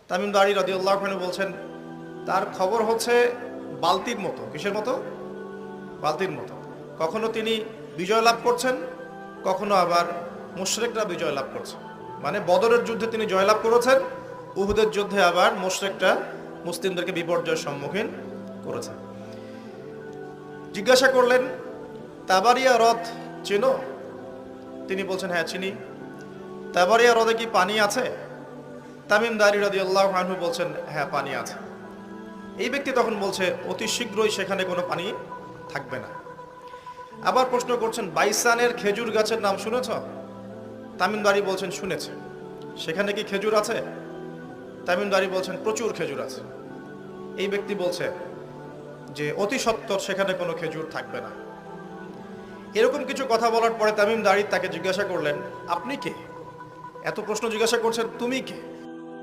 তামিম দারি রাদিয়াল্লাহু আনহু বলছেন তার খবর হচ্ছে বালতির মতো। কিসের মতো? বালতির মতো। কখনো তিনি বিজয় লাভ করছেন, কখনো আবার মুশরিকরা বিজয় লাভ করছে। মানে বদরের যুদ্ধে তিনি জয়লাভ করেছেন, উহুদের যুদ্ধে আবার মুশরিকরা মুসলিমদেরকে বিপর্যয়ের সম্মুখীন করেছে। জিজ্ঞাসা করলেন তাবারিয়া হ্রদ চেনো? তিনি বলছেন হ্যাঁ চিনি। তাবারিয়া হ্রদে কি পানি আছে? তামিম দারি রাদিয়াল্লাহু আনহু বলছেন হ্যাঁ পানি আছে। এই ব্যক্তি তখন বলছে অতি শীঘ্রই সেখানে কোনো পানি থাকবে না। আবার প্রশ্ন করছেন বাইসানের খেজুর গাছের নাম শুনেছ? তামিম দারি বলছেন শুনেছে। সেখানে কি খেজুর আছে? তামিম দারি বলছেন প্রচুর খেজুর আছে। এই ব্যক্তি বলছে যে অতি সত্বর সেখানে কোনো খেজুর থাকবে না। এরকম কিছু কথা বলার পরে তামিম দারি তাকে জিজ্ঞাসা করলেন আপনি কে? এত প্রশ্ন জিজ্ঞাসা করছেন, তুমি কে?